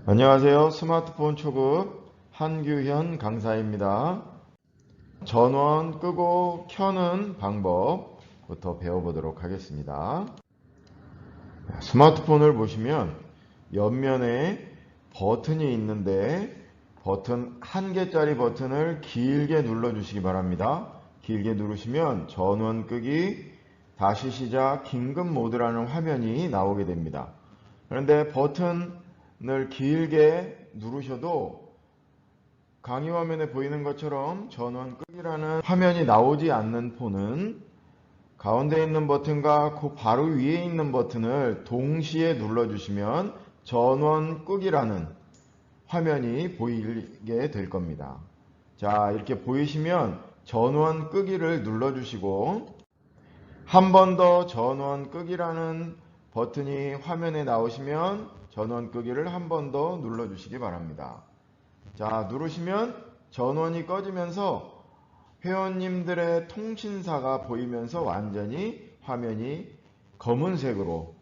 안녕하세요. 스마트폰 초급 한규현 강사입니다. 전원 끄고 켜는 방법부터 배워보도록 하겠습니다. 스마트폰을 보시면 옆면에 버튼이 있는데 버튼 한 개짜리 버튼을 길게 눌러 주시기 바랍니다. 길게 누르시면 전원 끄기, 다시 시작, 긴급 모드라는 화면이 나오게 됩니다. 그런데 버튼을 길게 누르셔도 강의 화면에 보이는 것처럼 전원 끄기라는 화면이 나오지 않는 폰은 가운데 있는 버튼과 그 바로 위에 있는 버튼을 동시에 눌러주시면 전원 끄기라는 화면이 보이게 될 겁니다. 자, 이렇게 보이시면 전원 끄기를 눌러주시고 한 번 더 전원 끄기라는 버튼이 화면에 나오시면 전원 끄기를 한 번 더 눌러주시기 바랍니다. 자, 누르시면 전원이 꺼지면서 회원님들의 통신사가 보이면서 완전히 화면이 검은색으로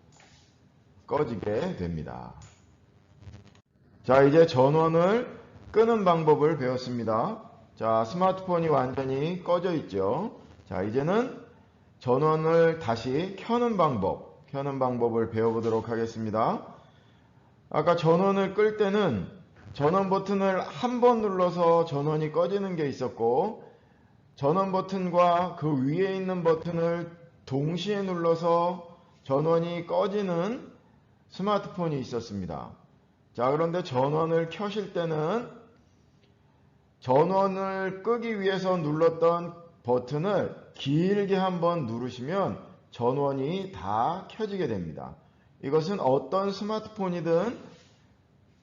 꺼지게 됩니다. 자, 이제 전원을 끄는 방법을 배웠습니다. 자, 스마트폰이 완전히 꺼져 있죠. 자, 이제는 전원을 다시 켜는 방법을 배워보도록 하겠습니다. 아까 전원을 끌 때는 전원 버튼을 한 번 눌러서 전원이 꺼지는 게 있었고, 전원 버튼과 그 위에 있는 버튼을 동시에 눌러서 전원이 꺼지는 스마트폰이 있었습니다. 자, 그런데 전원을 켜실 때는 전원을 끄기 위해서 눌렀던 버튼을 길게 한번 누르시면 전원이 다 켜지게 됩니다. 이것은 어떤 스마트폰이든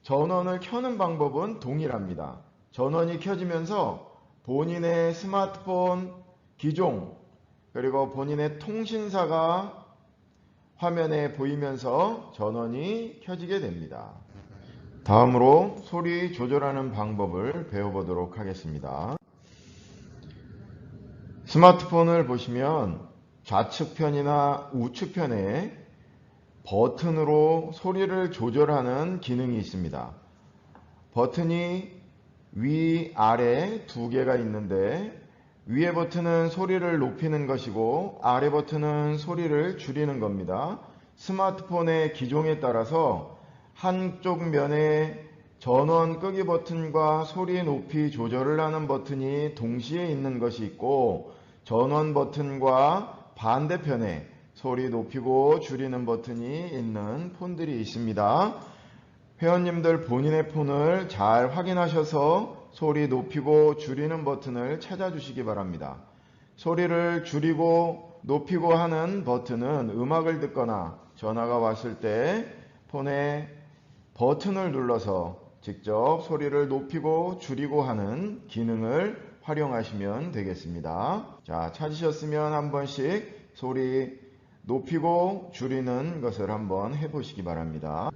전원을 켜는 방법은 동일합니다. 전원이 켜지면서 본인의 스마트폰 기종 그리고 본인의 통신사가 화면에 보이면서 전원이 켜지게 됩니다. 다음으로 소리 조절하는 방법을 배워보도록 하겠습니다. 스마트폰을 보시면 좌측편이나 우측편에 버튼으로 소리를 조절하는 기능이 있습니다. 버튼이 위, 아래 두 개가 있는데 위에 버튼은 소리를 높이는 것이고 아래 버튼은 소리를 줄이는 겁니다. 스마트폰의 기종에 따라서 한쪽 면에 전원 끄기 버튼과 소리 높이 조절을 하는 버튼이 동시에 있는 것이 있고 전원 버튼과 반대편에 소리 높이고 줄이는 버튼이 있는 폰들이 있습니다. 회원님들 본인의 폰을 잘 확인하셔서 소리 높이고 줄이는 버튼을 찾아주시기 바랍니다. 소리를 줄이고 높이고 하는 버튼은 음악을 듣거나 전화가 왔을 때 폰에 버튼을 눌러서 직접 소리를 높이고 줄이고 하는 기능을 활용하시면 되겠습니다. 자, 찾으셨으면 한 번씩 소리 높이고 줄이는 것을 한번 해보시기 바랍니다.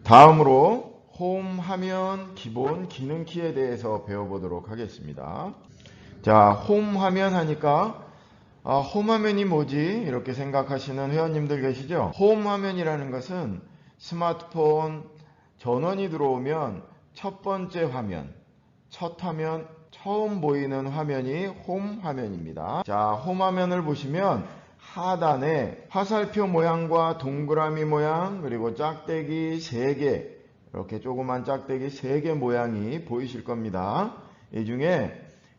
다음으로 홈 화면 기본 기능키에 대해서 배워보도록 하겠습니다. 자, 홈 화면 하니까 홈 화면이 뭐지? 이렇게 생각하시는 회원님들 계시죠? 홈 화면이라는 것은 스마트폰 전원이 들어오면 첫 번째 화면, 첫 화면, 처음 보이는 화면이 홈 화면입니다. 자, 홈 화면을 보시면 하단에 화살표 모양과 동그라미 모양 그리고 짝대기 3개 이렇게 조그만 짝대기 3개 모양이 보이실 겁니다. 이 중에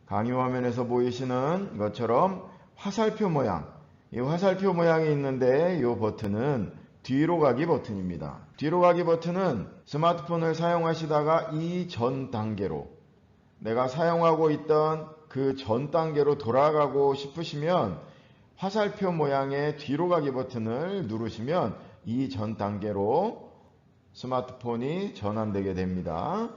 강의 화면에서 보이시는 것처럼 화살표 모양, 이 화살표 모양이 있는데 이 버튼은 뒤로 가기 버튼입니다. 뒤로 가기 버튼은 스마트폰을 사용하시다가 이 전 단계로 내가 사용하고 있던 그 전 단계로 돌아가고 싶으시면 화살표 모양의 뒤로 가기 버튼을 누르시면 이 전 단계로 스마트폰이 전환되게 됩니다.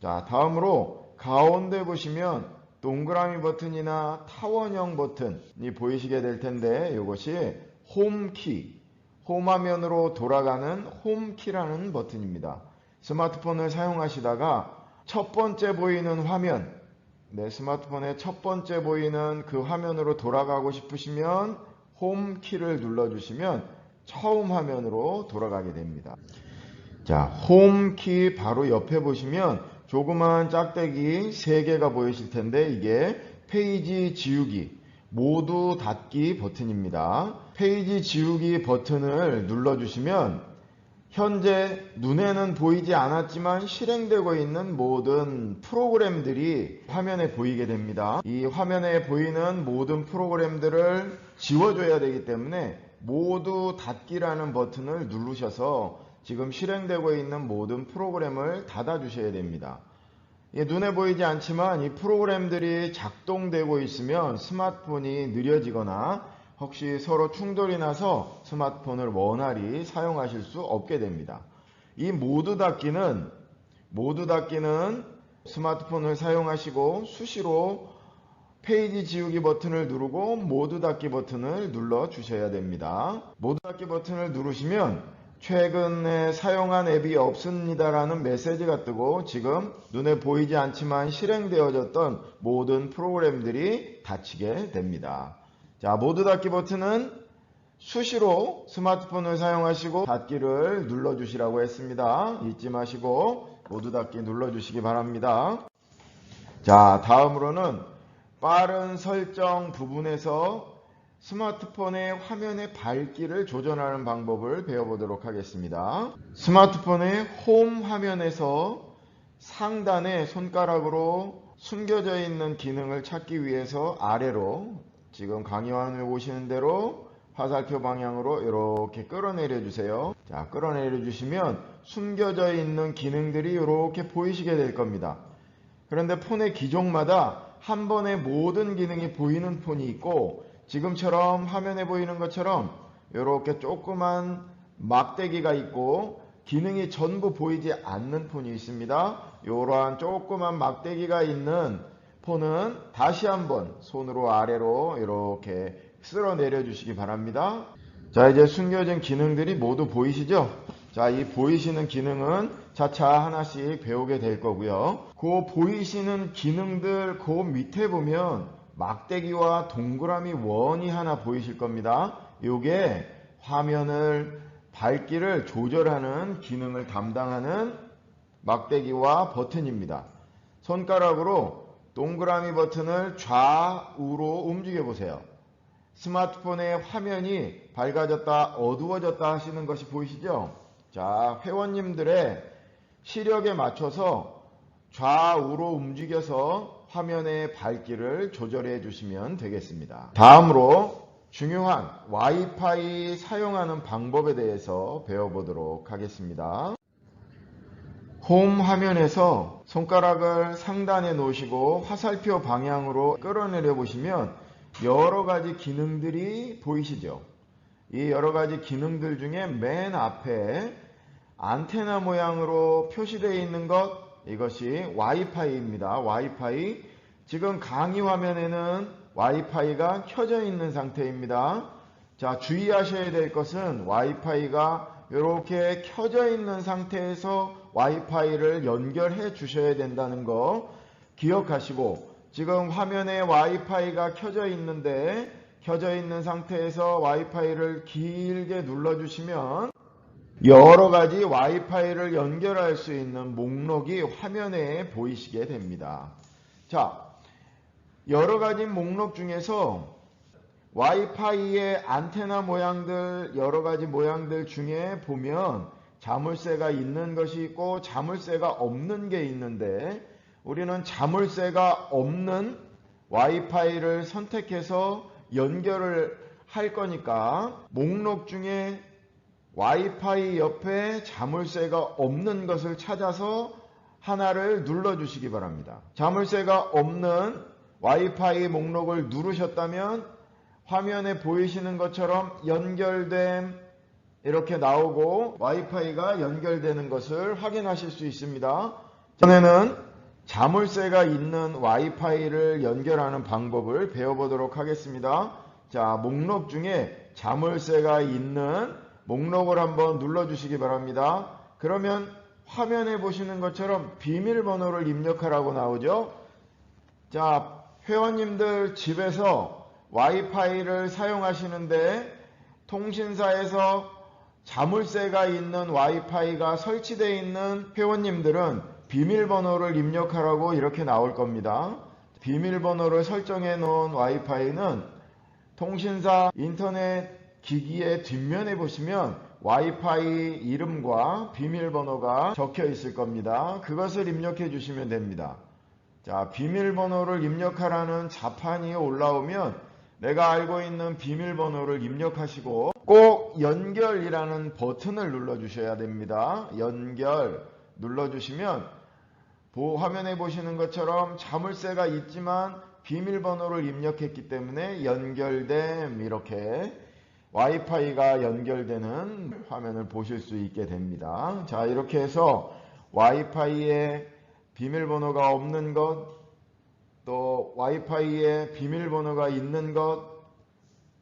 자, 다음으로 가운데 보시면 동그라미 버튼이나 타원형 버튼이 보이시게 될 텐데 이것이 홈키, 홈 화면으로 돌아가는 홈키라는 버튼입니다. 스마트폰을 사용하시다가 첫 번째 보이는 화면, 스마트폰의 첫 번째 보이는 그 화면으로 돌아가고 싶으시면 홈키를 눌러주시면 처음 화면으로 돌아가게 됩니다. 자, 홈키 바로 옆에 보시면 조그만 짝대기 3개가 보이실 텐데 이게 페이지 지우기, 모두 닫기 버튼입니다. 페이지 지우기 버튼을 눌러주시면 현재 눈에는 보이지 않았지만 실행되고 있는 모든 프로그램들이 화면에 보이게 됩니다. 이 화면에 보이는 모든 프로그램들을 지워줘야 되기 때문에 모두 닫기라는 버튼을 누르셔서 지금 실행되고 있는 모든 프로그램을 닫아 주셔야 됩니다. 눈에 보이지 않지만 이 프로그램들이 작동되고 있으면 스마트폰이 느려지거나 혹시 서로 충돌이 나서 스마트폰을 원활히 사용하실 수 없게 됩니다. 이 모두 닫기는 스마트폰을 사용하시고 수시로 페이지 지우기 버튼을 누르고 모두 닫기 버튼을 눌러 주셔야 됩니다. 모두 닫기 버튼을 누르시면 최근에 사용한 앱이 없습니다라는 메시지가 뜨고 지금 눈에 보이지 않지만 실행되어졌던 모든 프로그램들이 닫히게 됩니다. 자, 모두 닫기 버튼은 수시로 스마트폰을 사용하시고 닫기를 눌러주시라고 했습니다. 잊지 마시고 모두 닫기 눌러주시기 바랍니다. 자, 다음으로는 빠른 설정 부분에서 스마트폰의 화면의 밝기를 조절하는 방법을 배워보도록 하겠습니다. 스마트폰의 홈 화면에서 상단에 손가락으로 숨겨져 있는 기능을 찾기 위해서 아래로 지금 강의화면에 보시는 대로 화살표 방향으로 이렇게 끌어내려 주세요. 자, 끌어내려 주시면 숨겨져 있는 기능들이 이렇게 보이시게 될 겁니다. 그런데 폰의 기종마다 한 번에 모든 기능이 보이는 폰이 있고 지금처럼 화면에 보이는 것처럼 이렇게 조그만 막대기가 있고 기능이 전부 보이지 않는 폰이 있습니다. 이러한 조그만 막대기가 있는 폰은 다시 한번 손으로 아래로 이렇게 쓸어 내려 주시기 바랍니다. 자, 이제 숨겨진 기능들이 모두 보이시죠? 자, 이 보이시는 기능은 차차 하나씩 배우게 될 거고요. 그 보이시는 기능들 그 밑에 보면 막대기와 동그라미 원이 하나 보이실 겁니다. 이게 화면을 밝기를 조절하는 기능을 담당하는 막대기와 버튼입니다. 손가락으로 동그라미 버튼을 좌우로 움직여 보세요. 스마트폰의 화면이 밝아졌다 어두워졌다 하시는 것이 보이시죠? 자, 회원님들의 시력에 맞춰서 좌우로 움직여서 화면의 밝기를 조절해 주시면 되겠습니다. 다음으로 중요한 와이파이 사용하는 방법에 대해서 배워보도록 하겠습니다. 홈 화면에서 손가락을 상단에 놓으시고 화살표 방향으로 끌어내려 보시면 여러가지 기능들이 보이시죠? 이 여러가지 기능들 중에 맨 앞에 안테나 모양으로 표시되어 있는 것, 이것이 와이파이입니다. 와이파이. 지금 강의 화면에는 와이파이가 켜져 있는 상태입니다. 자, 주의하셔야 될 것은 와이파이가 이렇게 켜져 있는 상태에서 와이파이를 연결해 주셔야 된다는 거 기억하시고, 지금 화면에 와이파이가 켜져 있는데 켜져 있는 상태에서 와이파이를 길게 눌러주시면 여러가지 와이파이를 연결할 수 있는 목록이 화면에 보이시게 됩니다. 자, 여러가지 목록 중에서 와이파이의 안테나 모양들, 여러가지 모양들 중에 보면 자물쇠가 있는 것이 있고 자물쇠가 없는 게 있는데, 우리는 자물쇠가 없는 와이파이를 선택해서 연결을 할 거니까 목록 중에 와이파이 옆에 자물쇠가 없는 것을 찾아서 하나를 눌러 주시기 바랍니다. 자물쇠가 없는 와이파이 목록을 누르셨다면 화면에 보이시는 것처럼 연결됨 이렇게 나오고 와이파이가 연결되는 것을 확인하실 수 있습니다. 이번에는 자물쇠가 있는 와이파이를 연결하는 방법을 배워보도록 하겠습니다. 자, 목록 중에 자물쇠가 있는 목록을 한번 눌러주시기 바랍니다. 그러면 화면에 보시는 것처럼 비밀번호를 입력하라고 나오죠. 자, 회원님들 집에서 와이파이를 사용하시는데 통신사에서 자물쇠가 있는 와이파이가 설치되어 있는 회원님들은 비밀번호를 입력하라고 이렇게 나올 겁니다. 비밀번호를 설정해 놓은 와이파이는 통신사 인터넷 기기의 뒷면에 보시면 와이파이 이름과 비밀번호가 적혀 있을 겁니다. 그것을 입력해 주시면 됩니다. 자, 비밀번호를 입력하라는 자판이 올라오면 내가 알고 있는 비밀번호를 입력하시고 꼭 연결이라는 버튼을 눌러 주셔야 됩니다. 연결 눌러 주시면 화면에 보시는 것처럼 자물쇠가 있지만 비밀번호를 입력했기 때문에 연결됨, 이렇게 와이파이가 연결되는 화면을 보실 수 있게 됩니다. 자, 이렇게 해서 와이파이에 비밀번호가 없는 것, 또 와이파이에 비밀번호가 있는 것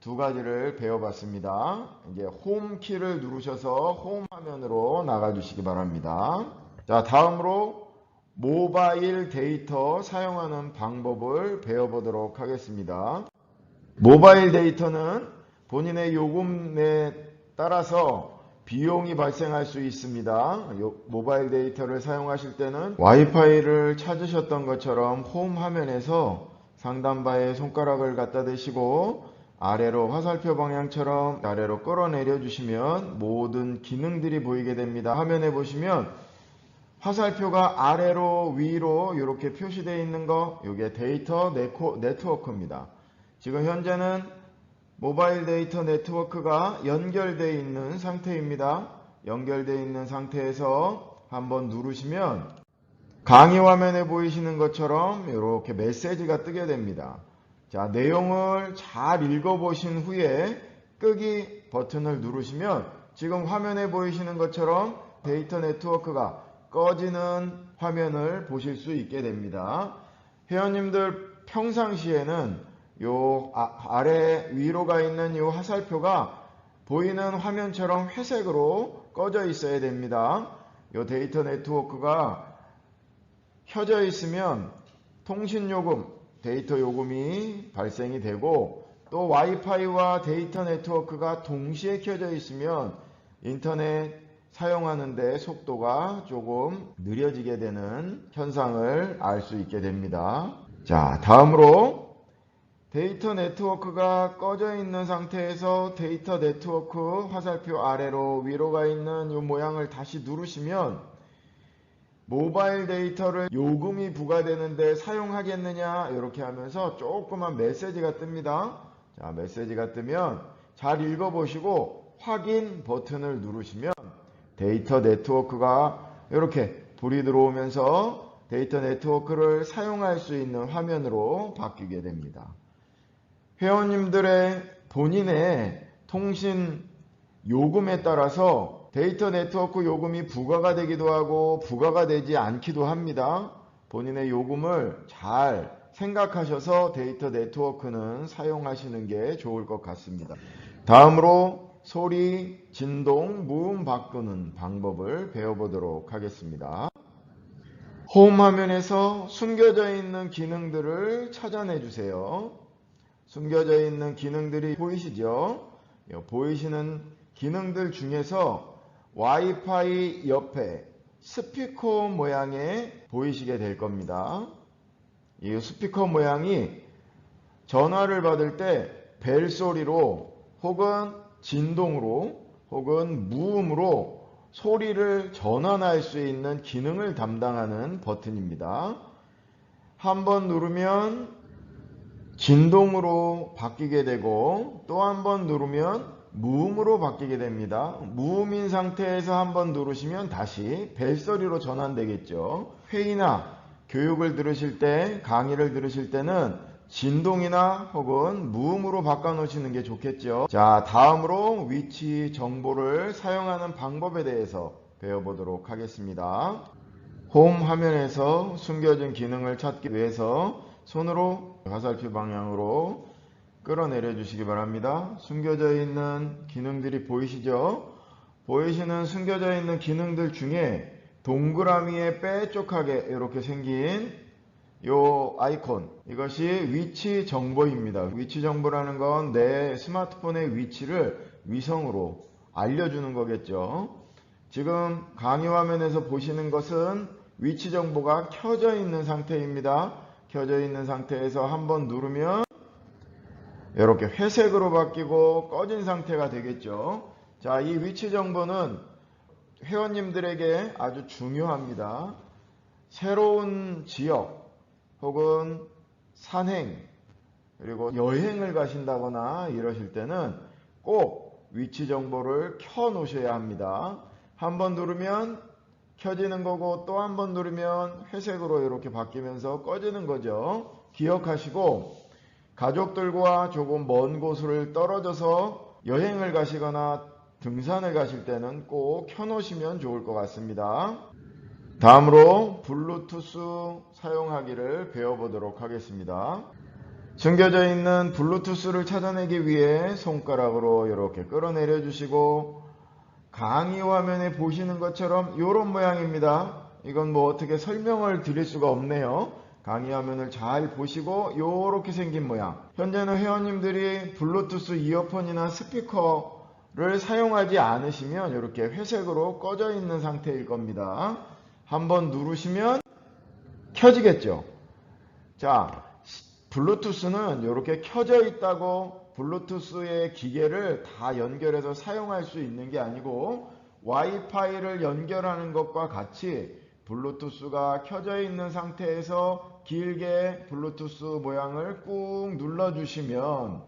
두 가지를 배워봤습니다. 이제 홈 키를 누르셔서 홈 화면으로 나가 주시기 바랍니다. 자, 다음으로 모바일 데이터 사용하는 방법을 배워보도록 하겠습니다. 모바일 데이터는 본인의 요금에 따라서 비용이 발생할 수 있습니다. 모바일 데이터를 사용하실 때는 와이파이를 찾으셨던 것처럼 홈 화면에서 상단바에 손가락을 갖다 대시고 아래로 화살표 방향처럼 아래로 끌어내려 주시면 모든 기능들이 보이게 됩니다. 화면에 보시면 화살표가 아래로 위로 이렇게 표시되어 있는 거, 이게 데이터 네트워크입니다. 지금 현재는 모바일 데이터 네트워크가 연결되어 있는 상태입니다. 연결되어 있는 상태에서 한번 누르시면 강의 화면에 보이시는 것처럼 이렇게 메시지가 뜨게 됩니다. 자, 내용을 잘 읽어보신 후에 끄기 버튼을 누르시면 지금 화면에 보이시는 것처럼 데이터 네트워크가 꺼지는 화면을 보실 수 있게 됩니다. 회원님들 평상시에는 요 아래 위로 가 있는 요 화살표가 보이는 화면처럼 회색으로 꺼져 있어야 됩니다. 요 데이터 네트워크가 켜져 있으면 통신요금, 데이터 요금이 발생이 되고, 또 와이파이와 데이터 네트워크가 동시에 켜져 있으면 인터넷 사용하는데 속도가 조금 느려지게 되는 현상을 알 수 있게 됩니다. 자, 다음으로 데이터 네트워크가 꺼져 있는 상태에서 데이터 네트워크 화살표 아래로 위로 가 있는 이 모양을 다시 누르시면 모바일 데이터를 요금이 부과되는데 사용하겠느냐 이렇게 하면서 조그만 메시지가 뜹니다. 자, 메시지가 뜨면 잘 읽어보시고 확인 버튼을 누르시면 데이터 네트워크가 이렇게 불이 들어오면서 데이터 네트워크를 사용할 수 있는 화면으로 바뀌게 됩니다. 회원님들의 본인의 통신 요금에 따라서 데이터 네트워크 요금이 부과가 되기도 하고 부과가 되지 않기도 합니다. 본인의 요금을 잘 생각하셔서 데이터 네트워크는 사용하시는 게 좋을 것 같습니다. 다음으로 소리, 진동, 무음 바꾸는 방법을 배워보도록 하겠습니다. 홈 화면에서 숨겨져 있는 기능들을 찾아내 주세요. 숨겨져 있는 기능들이 보이시죠? 보이시는 기능들 중에서 와이파이 옆에 스피커 모양에 보이시게 될 겁니다. 이 스피커 모양이 전화를 받을 때 벨소리로 혹은 진동으로 혹은 무음으로 소리를 전환할 수 있는 기능을 담당하는 버튼입니다. 한번 누르면 진동으로 바뀌게 되고 또 한 번 누르면 무음으로 바뀌게 됩니다. 무음인 상태에서 한번 누르시면 다시 벨소리로 전환되겠죠. 회의나 교육을 들으실 때, 강의를 들으실 때는 진동이나 혹은 무음으로 바꿔 놓으시는 게 좋겠죠. 자, 다음으로 위치 정보를 사용하는 방법에 대해서 배워보도록 하겠습니다. 홈 화면에서 숨겨진 기능을 찾기 위해서 손으로 화살표 방향으로 끌어내려 주시기 바랍니다. 숨겨져 있는 기능들이 보이시죠? 보이시는 숨겨져 있는 기능들 중에 동그라미에 빼쪽하게 이렇게 생긴 요 아이콘, 이것이 위치 정보입니다. 위치 정보라는 건 내 스마트폰의 위치를 위성으로 알려주는 거겠죠. 지금 강의 화면에서 보시는 것은 위치 정보가 켜져 있는 상태입니다. 켜져 있는 상태에서 한번 누르면 이렇게 회색으로 바뀌고 꺼진 상태가 되겠죠. 자, 이 위치 정보는 회원님들에게 아주 중요합니다. 새로운 지역 혹은 산행 그리고 여행을 가신다거나 이러실 때는 꼭 위치 정보를 켜 놓으셔야 합니다. 한번 누르면 켜지는 거고 또 한 번 누르면 회색으로 이렇게 바뀌면서 꺼지는 거죠. 기억하시고 가족들과 조금 먼 곳을 떨어져서 여행을 가시거나 등산을 가실 때는 꼭 켜놓으시면 좋을 것 같습니다. 다음으로 블루투스 사용하기를 배워보도록 하겠습니다. 숨겨져 있는 블루투스를 찾아내기 위해 손가락으로 이렇게 끌어내려 주시고 강의 화면에 보시는 것처럼 이런 모양입니다. 이건 뭐 어떻게 설명을 드릴 수가 없네요. 강의 화면을 잘 보시고 이렇게 생긴 모양. 현재는 회원님들이 블루투스 이어폰이나 스피커를 사용하지 않으시면 이렇게 회색으로 꺼져 있는 상태일 겁니다. 한번 누르시면 켜지겠죠. 자, 블루투스는 이렇게 켜져 있다고 블루투스의 기계를 다 연결해서 사용할 수 있는 게 아니고 와이파이를 연결하는 것과 같이 블루투스가 켜져 있는 상태에서 길게 블루투스 모양을 꾹 눌러주시면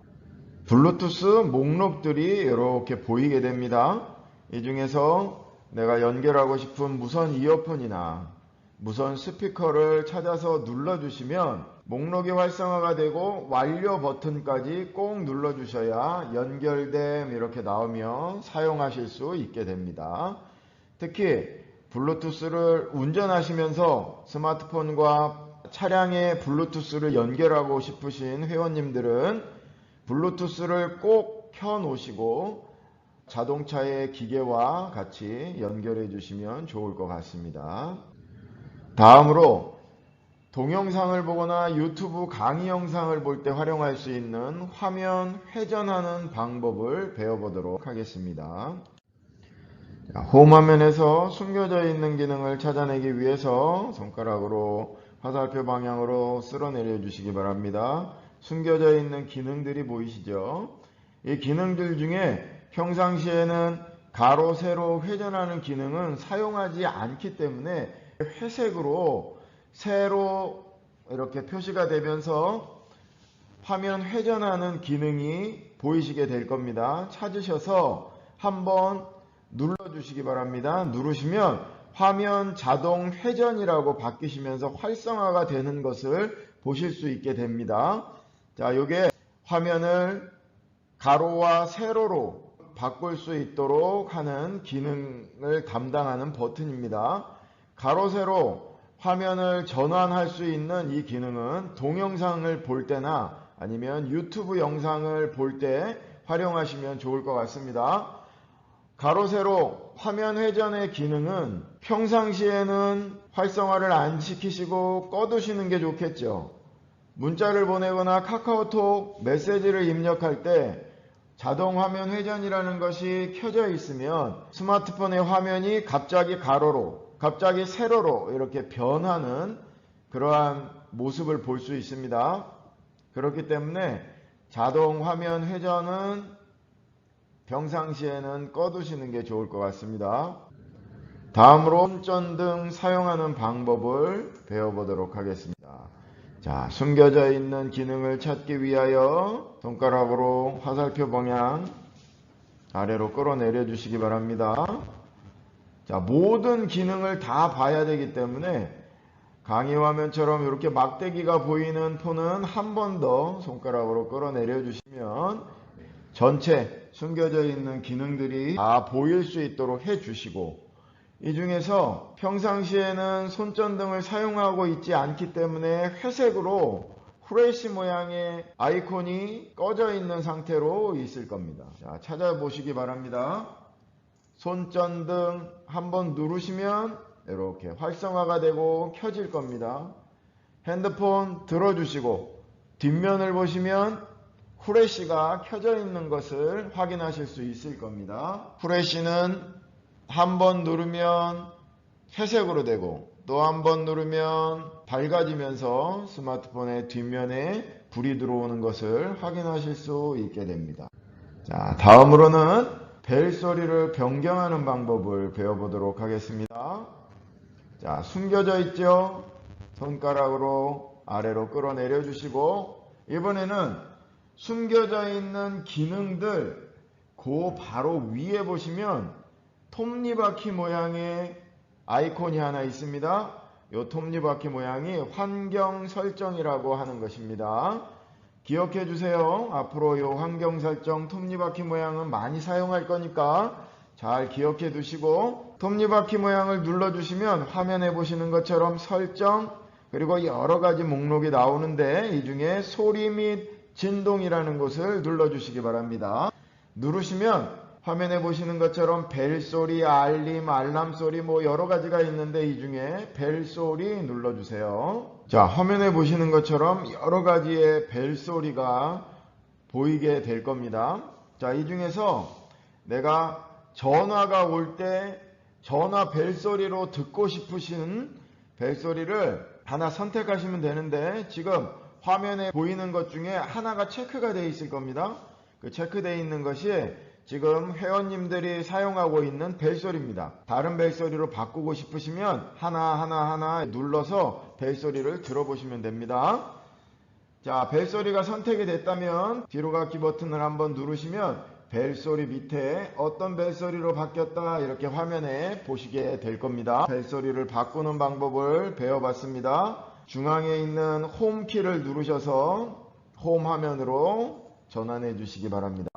블루투스 목록들이 이렇게 보이게 됩니다. 이 중에서 내가 연결하고 싶은 무선 이어폰이나 무선 스피커를 찾아서 눌러주시면 목록이 활성화가 되고 완료 버튼까지 꼭 눌러주셔야 연결됨 이렇게 나오면 사용하실 수 있게 됩니다. 특히 블루투스를 운전하시면서 스마트폰과 차량에 블루투스를 연결하고 싶으신 회원님들은 블루투스를 꼭 켜놓으시고 자동차의 기계와 같이 연결해 주시면 좋을 것 같습니다. 다음으로 동영상을 보거나 유튜브 강의 영상을 볼 때 활용할 수 있는 화면 회전하는 방법을 배워보도록 하겠습니다. 홈 화면에서 숨겨져 있는 기능을 찾아내기 위해서 손가락으로 화살표 방향으로 쓸어내려 주시기 바랍니다. 숨겨져 있는 기능들이 보이시죠? 이 기능들 중에 평상시에는 가로, 세로 회전하는 기능은 사용하지 않기 때문에 회색으로 세로 이렇게 표시가 되면서 화면 회전하는 기능이 보이시게 될 겁니다. 찾으셔서 한번 눌러주시기 바랍니다. 누르시면 화면 자동 회전이라고 바뀌시면서 활성화가 되는 것을 보실 수 있게 됩니다. 자, 요게 화면을 가로와 세로로 바꿀 수 있도록 하는 기능을 담당하는 버튼입니다. 가로, 세로 화면을 전환할 수 있는 이 기능은 동영상을 볼 때나 아니면 유튜브 영상을 볼 때 활용하시면 좋을 것 같습니다. 가로, 세로 화면 회전의 기능은 평상시에는 활성화를 안 시키시고 꺼두시는 게 좋겠죠. 문자를 보내거나 카카오톡 메시지를 입력할 때 자동 화면 회전이라는 것이 켜져 있으면 스마트폰의 화면이 갑자기 가로로 갑자기 세로로 이렇게 변하는 그러한 모습을 볼 수 있습니다. 그렇기 때문에 자동 화면 회전은 평상시에는 꺼두시는 게 좋을 것 같습니다. 다음으로 손전등 사용하는 방법을 배워보도록 하겠습니다. 자, 숨겨져 있는 기능을 찾기 위하여 손가락으로 화살표 방향 아래로 끌어내려 주시기 바랍니다. 자, 모든 기능을 다 봐야 되기 때문에 강의 화면처럼 이렇게 막대기가 보이는 폰은 한 번 더 손가락으로 끌어내려 주시면 전체 숨겨져 있는 기능들이 다 보일 수 있도록 해 주시고, 이 중에서 평상시에는 손전등을 사용하고 있지 않기 때문에 회색으로 후레쉬 모양의 아이콘이 꺼져 있는 상태로 있을 겁니다. 자, 찾아보시기 바랍니다. 손전등 한번 누르시면 이렇게 활성화가 되고 켜질 겁니다. 핸드폰 들어주시고 뒷면을 보시면 후레쉬가 켜져 있는 것을 확인하실 수 있을 겁니다. 후레쉬는 한 번 누르면 회색으로 되고 또 한 번 누르면 밝아지면서 스마트폰의 뒷면에 불이 들어오는 것을 확인하실 수 있게 됩니다. 자, 다음으로는 벨 소리를 변경하는 방법을 배워보도록 하겠습니다. 자, 숨겨져 있죠? 손가락으로 아래로 끌어내려 주시고, 이번에는 숨겨져 있는 기능들 그 바로 위에 보시면 톱니바퀴 모양의 아이콘이 하나 있습니다. 이 톱니바퀴 모양이 환경 설정이라고 하는 것입니다. 기억해 주세요. 앞으로 이 환경 설정 톱니바퀴 모양은 많이 사용할 거니까 잘 기억해 두시고, 톱니바퀴 모양을 눌러주시면 화면에 보시는 것처럼 설정 그리고 여러 가지 목록이 나오는데 이 중에 소리 및 진동이라는 곳을 눌러주시기 바랍니다. 누르시면 화면에 보시는 것처럼 벨소리, 알림, 알람소리 뭐 여러 가지가 있는데 이 중에 벨소리 눌러주세요. 자, 화면에 보시는 것처럼 여러 가지의 벨소리가 보이게 될 겁니다. 자, 이 중에서 내가 전화가 올 때 전화 벨소리로 듣고 싶으신 벨소리를 하나 선택하시면 되는데, 지금 화면에 보이는 것 중에 하나가 체크가 되어 있을 겁니다. 그 체크되어 있는 것이 지금 회원님들이 사용하고 있는 벨소리입니다. 다른 벨소리로 바꾸고 싶으시면 하나 눌러서 벨소리를 들어보시면 됩니다. 자, 벨소리가 선택이 됐다면 뒤로 가기 버튼을 한번 누르시면 벨소리 밑에 어떤 벨소리로 바뀌었다 이렇게 화면에 보시게 될 겁니다. 벨소리를 바꾸는 방법을 배워봤습니다. 중앙에 있는 홈키를 누르셔서 홈 화면으로 전환해 주시기 바랍니다.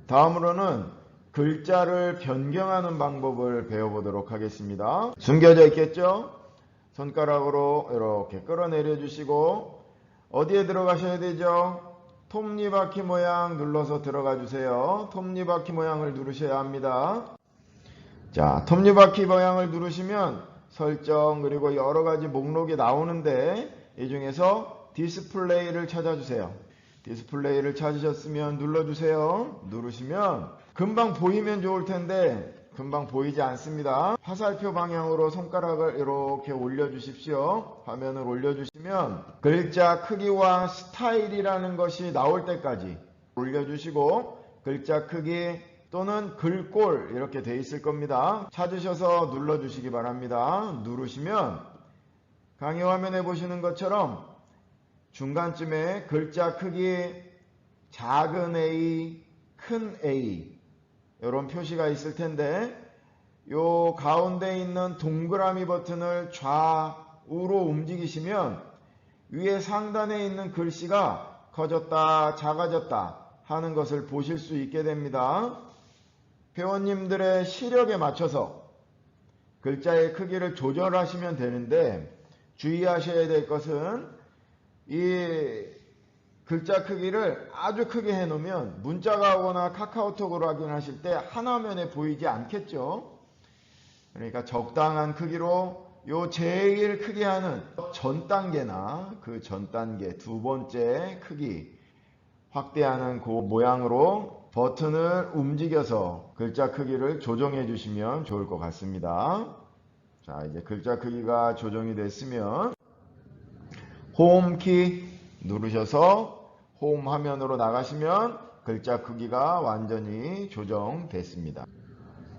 다음으로는 글자를 변경하는 방법을 배워보도록 하겠습니다. 숨겨져 있겠죠? 손가락으로 이렇게 끌어내려 주시고 어디에 들어가셔야 되죠? 톱니바퀴 모양 눌러서 들어가 주세요. 톱니바퀴 모양을 누르셔야 합니다. 자, 톱니바퀴 모양을 누르시면 설정 그리고 여러 가지 목록이 나오는데 이 중에서 디스플레이를 찾아주세요. 디스플레이를 찾으셨으면 눌러주세요. 누르시면 금방 보이면 좋을 텐데 금방 보이지 않습니다. 화살표 방향으로 손가락을 이렇게 올려주십시오. 화면을 올려주시면 글자 크기와 스타일이라는 것이 나올 때까지 올려주시고, 글자 크기 또는 글꼴 이렇게 돼 있을 겁니다. 찾으셔서 눌러주시기 바랍니다. 누르시면 강의 화면에 보시는 것처럼 중간쯤에 글자 크기 작은 A, 큰 A 이런 표시가 있을 텐데, 요 가운데 있는 동그라미 버튼을 좌우로 움직이시면 위에 상단에 있는 글씨가 커졌다 작아졌다 하는 것을 보실 수 있게 됩니다. 회원님들의 시력에 맞춰서 글자의 크기를 조절하시면 되는데, 주의하셔야 될 것은 이 글자 크기를 아주 크게 해놓으면 문자가 오거나 카카오톡으로 확인하실 때 한 화면에 보이지 않겠죠. 그러니까 적당한 크기로 요 제일 크게 하는 전 단계나 그 전 단계 두 번째 크기 확대하는 그 모양으로 버튼을 움직여서 글자 크기를 조정해 주시면 좋을 것 같습니다. 자, 이제 글자 크기가 조정이 됐으면 홈키 누르셔서 홈 화면으로 나가시면 글자 크기가 완전히 조정됐습니다.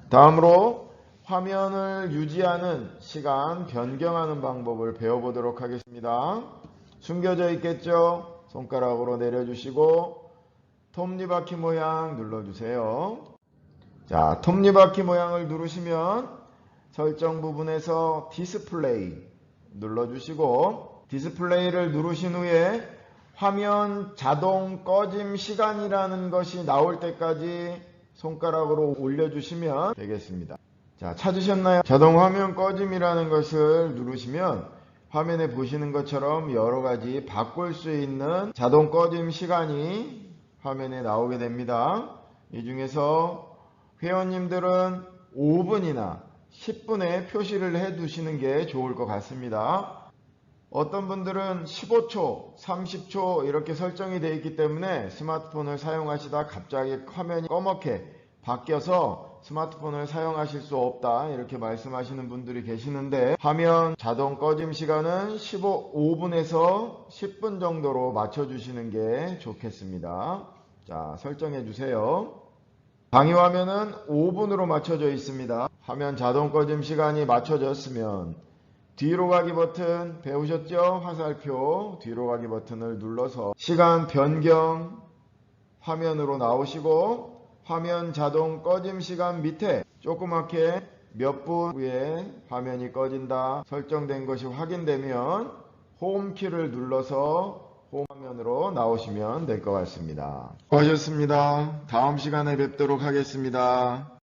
다음으로 화면을 유지하는 시간 변경하는 방법을 배워보도록 하겠습니다. 숨겨져 있겠죠? 손가락으로 내려주시고 톱니바퀴 모양 눌러주세요. 자, 톱니바퀴 모양을 누르시면 설정 부분에서 디스플레이 눌러주시고, 디스플레이를 누르신 후에 화면 자동 꺼짐 시간이라는 것이 나올 때까지 손가락으로 올려주시면 되겠습니다. 자, 찾으셨나요? 자동 화면 꺼짐이라는 것을 누르시면 화면에 보시는 것처럼 여러 가지 바꿀 수 있는 자동 꺼짐 시간이 화면에 나오게 됩니다. 이 중에서 회원님들은 5분이나 10분에 표시를 해 두시는 게 좋을 것 같습니다. 어떤 분들은 15초, 30초 이렇게 설정이 되어 있기 때문에 스마트폰을 사용하시다 갑자기 화면이 꺼멓게 바뀌어서 스마트폰을 사용하실 수 없다 이렇게 말씀하시는 분들이 계시는데, 화면 자동 꺼짐 시간은 5분에서 10분 정도로 맞춰주시는 게 좋겠습니다. 자, 설정해 주세요. 강의 화면은 5분으로 맞춰져 있습니다. 화면 자동 꺼짐 시간이 맞춰졌으면 뒤로 가기 버튼 배우셨죠? 화살표 뒤로 가기 버튼을 눌러서 시간 변경 화면으로 나오시고, 화면 자동 꺼짐 시간 밑에 조그맣게 몇 분 후에 화면이 꺼진다 설정된 것이 확인되면 홈키를 눌러서 홈 화면으로 나오시면 될 것 같습니다. 수고하셨습니다. 다음 시간에 뵙도록 하겠습니다.